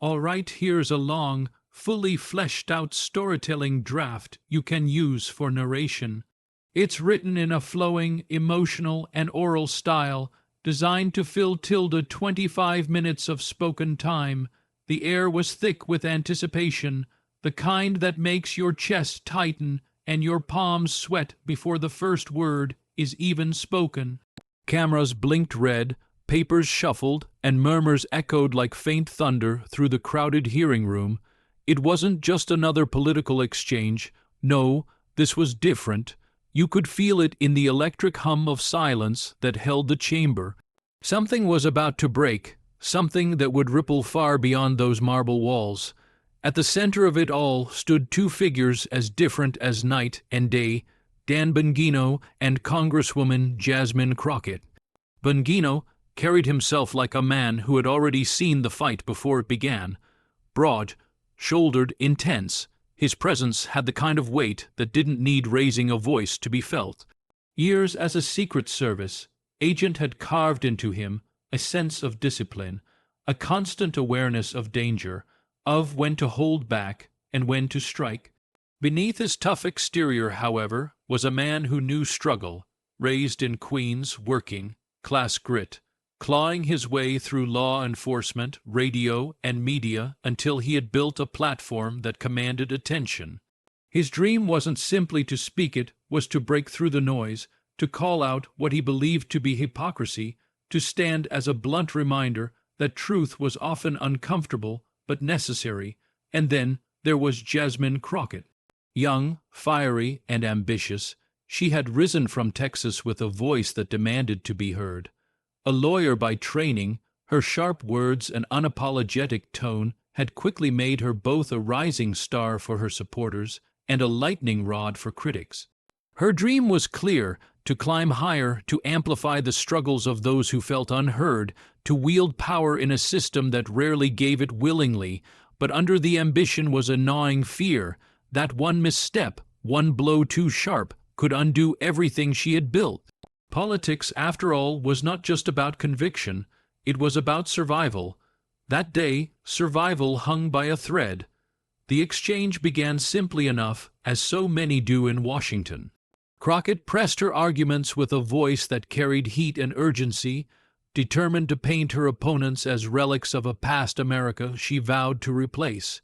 All right, here's a long, fully fleshed out storytelling draft you can use for narration. It's written in a flowing, emotional, and oral style designed to fill 25 minutes of spoken time. The air was thick with anticipation, the kind that makes your chest tighten and your palms sweat before the first word is even spoken. Cameras blinked red, papers shuffled, and murmurs echoed like faint thunder through the crowded hearing room. It wasn't just another political exchange. No, this was different. You could feel it in the electric hum of silence that held the chamber. Something was about to break, something that would ripple far beyond those marble walls. At the center of it all stood two figures as different as night and day, Dan Bongino and Congresswoman Jasmine Crockett. Bongino carried himself like a man who had already seen the fight before it began. Broad, shouldered, intense, his presence had the kind of weight that didn't need raising a voice to be felt. Years as a Secret Service agent had carved into him a sense of discipline, a constant awareness of danger, of when to hold back and when to strike. Beneath his tough exterior, however, was a man who knew struggle, raised in Queens, working, class grit, clawing his way through law enforcement, radio, and media until he had built a platform that commanded attention. His dream wasn't simply to speak, it was to break through the noise, to call out what he believed to be hypocrisy, to stand as a blunt reminder that truth was often uncomfortable but necessary. And then there was Jasmine Crockett. Young, fiery, and ambitious, she had risen from Texas with a voice that demanded to be heard. A lawyer by training, her sharp words and unapologetic tone had quickly made her both a rising star for her supporters and a lightning rod for critics. Her dream was clear: to climb higher, to amplify the struggles of those who felt unheard, to wield power in a system that rarely gave it willingly. But under the ambition was a gnawing fear that one misstep, one blow too sharp, could undo everything she had built. Politics, after all, was not just about conviction, it was about survival. That day, survival hung by a thread. The exchange began simply enough, as so many do in Washington. Crockett pressed her arguments with a voice that carried heat and urgency, determined to paint her opponents as relics of a past America she vowed to replace.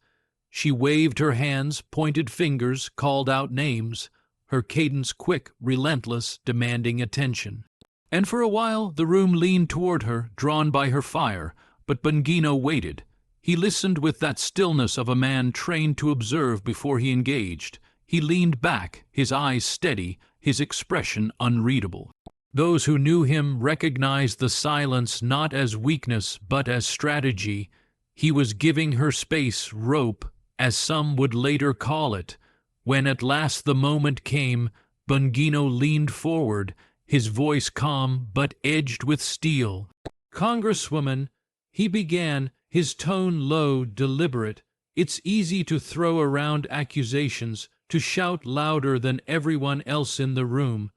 She waved her hands, pointed fingers, called out names, her cadence quick, relentless, demanding attention. And for a while the room leaned toward her, drawn by her fire, but Bongino waited. He listened with that stillness of a man trained to observe before he engaged. He leaned back, his eyes steady, his expression unreadable. Those who knew him recognized the silence not as weakness but as strategy. He was giving her space, rope, as some would later call it. When at last the moment came, Bongino leaned forward, his voice calm but edged with steel. "Congresswoman," he began, his tone low, deliberate. "It's easy to throw around accusations, to shout louder than everyone else in the room.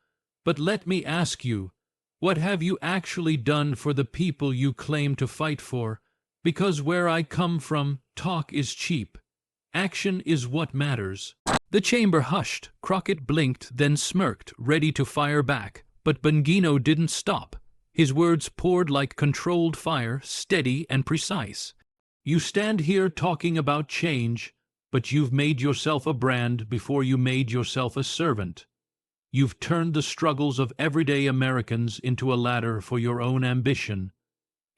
But let me ask you, what have you actually done for the people you claim to fight for? Because where I come from, talk is cheap. Action is what matters." The chamber hushed. Crockett blinked, then smirked, ready to fire back. But Bongino didn't stop. His words poured like controlled fire, steady and precise. "You stand here talking about change, but you've made yourself a brand before you made yourself a servant. You've turned the struggles of everyday Americans into a ladder for your own ambition.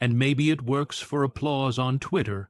And maybe it works for applause on Twitter,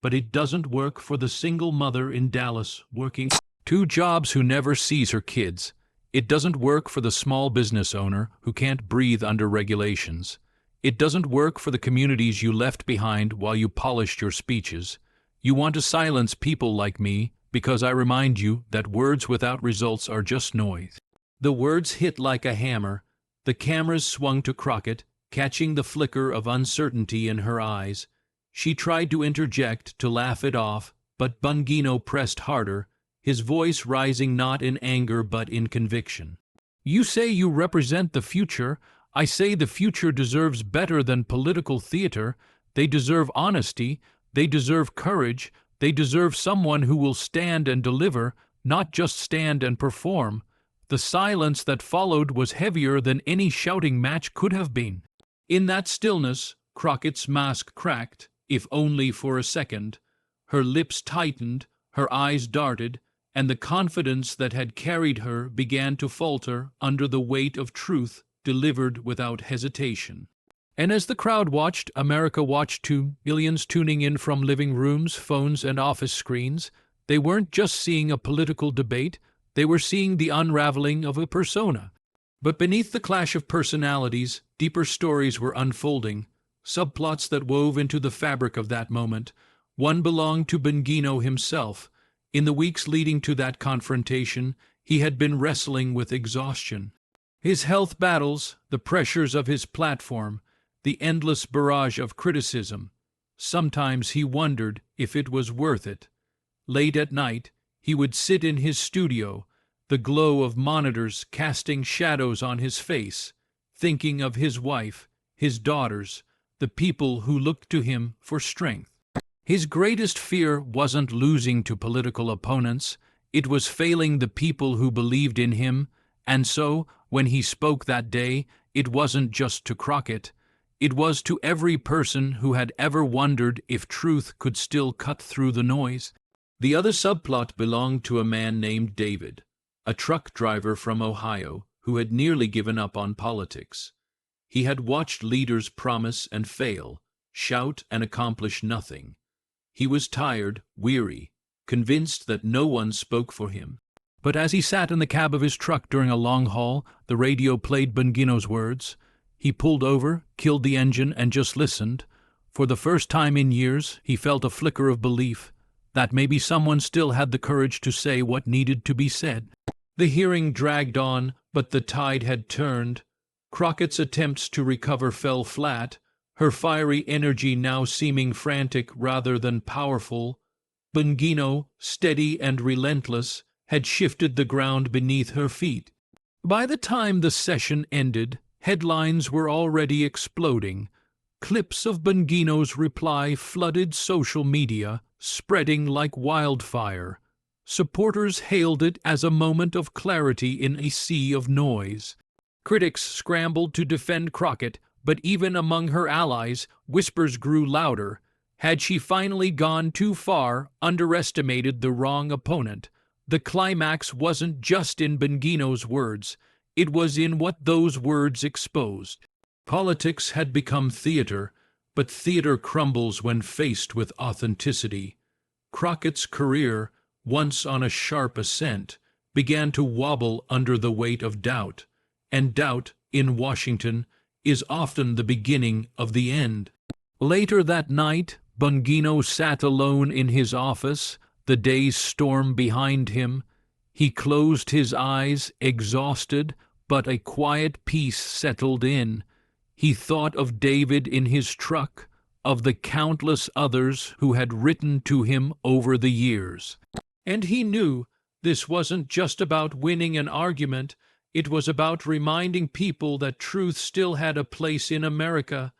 but it doesn't work for the single mother in Dallas working 2 jobs who never sees her kids. It doesn't work for the small business owner who can't breathe under regulations. It doesn't work for the communities you left behind while you polished your speeches. You want to silence people like me because I remind you that words without results are just noise." The words hit like a hammer. The cameras swung to Crockett, catching the flicker of uncertainty in her eyes. She tried to interject, to laugh it off, but Bongino pressed harder, his voice rising not in anger but in conviction. "You say you represent the future. I say the future deserves better than political theater. They deserve honesty. They deserve courage. They deserve someone who will stand and deliver, not just stand and perform. The silence that followed was heavier than any shouting match could have been. In that stillness, Crockett's mask cracked, if only for a second. Her lips tightened, her eyes darted, and the confidence that had carried her began to falter under the weight of truth delivered without hesitation. And as the crowd watched, America watched too, millions tuning in from living rooms, phones, and office screens. They weren't just seeing a political debate, they were seeing the unraveling of a persona. But beneath the clash of personalities, deeper stories were unfolding, subplots that wove into the fabric of that moment. One belonged to Bongino himself. In the weeks leading to that confrontation, he had been wrestling with exhaustion. His health battles, the pressures of his platform, the endless barrage of criticism. Sometimes he wondered if it was worth it. Late at night, he would sit in his studio, the glow of monitors casting shadows on his face, thinking of his wife, his daughters, the people who looked to him for strength. His greatest fear wasn't losing to political opponents, it was failing the people who believed in him, and so, when he spoke that day, it wasn't just to Crockett. It was to every person who had ever wondered if truth could still cut through the noise. The other subplot belonged to a man named David, a truck driver from Ohio who had nearly given up on politics. He had watched leaders promise and fail, shout and accomplish nothing. He was tired, weary, convinced that no one spoke for him. But as he sat in the cab of his truck during a long haul, the radio played Bongino's words. He pulled over, killed the engine, and just listened. For the first time in years, he felt a flicker of belief that maybe someone still had the courage to say what needed to be said. The hearing dragged on, but the tide had turned. Crockett's attempts to recover fell flat, her fiery energy now seeming frantic rather than powerful. Bongino, steady and relentless, had shifted the ground beneath her feet. By the time the session ended, headlines were already exploding. Clips of Bongino's reply flooded social media, spreading like wildfire. Supporters hailed it as a moment of clarity in a sea of noise. Critics scrambled to defend Crockett, but even among her allies, whispers grew louder. Had she finally gone too far, underestimated the wrong opponent? The climax wasn't just in Bongino's words, it was in what those words exposed. Politics had become theater, but theater crumbles when faced with authenticity. Crockett's career, once on a sharp ascent, began to wobble under the weight of doubt, and doubt, in Washington, is often the beginning of the end. Later that night, Bongino sat alone in his office, the day's storm behind him. He closed his eyes, exhausted, but a quiet peace settled in. He thought of David in his truck, of the countless others who had written to him over the years. And he knew this wasn't just about winning an argument, it was about reminding people that truth still had a place in America.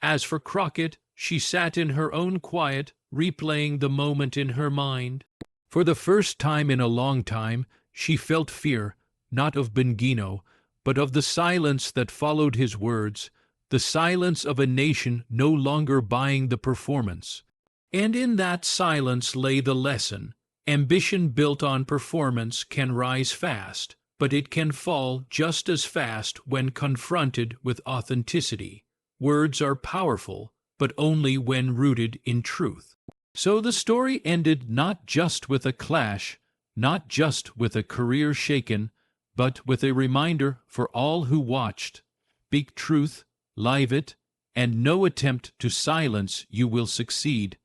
As for Crockett, she sat in her own quiet, replaying the moment in her mind. For the first time in a long time, she felt fear, not of Bongino, but of the silence that followed his words, the silence of a nation no longer buying the performance. And in that silence lay the lesson. Ambition built on performance can rise fast, but it can fall just as fast when confronted with authenticity. Words are powerful, but only when rooted in truth. So the story ended not just with a clash, not just with a career shaken, but with a reminder for all who watched. Speak truth, live it, and no attempt to silence you will succeed.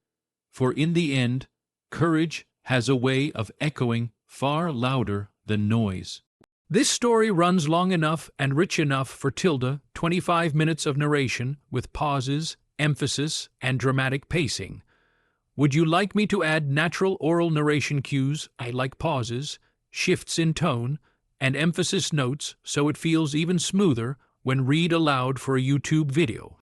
For in the end, courage has a way of echoing far louder than noise. This story runs long enough and rich enough for 25 minutes of narration with pauses, emphasis, and dramatic pacing. Would you like me to add natural oral narration cues, I like pauses, shifts in tone, and emphasis notes so it feels even smoother when read aloud for a YouTube video?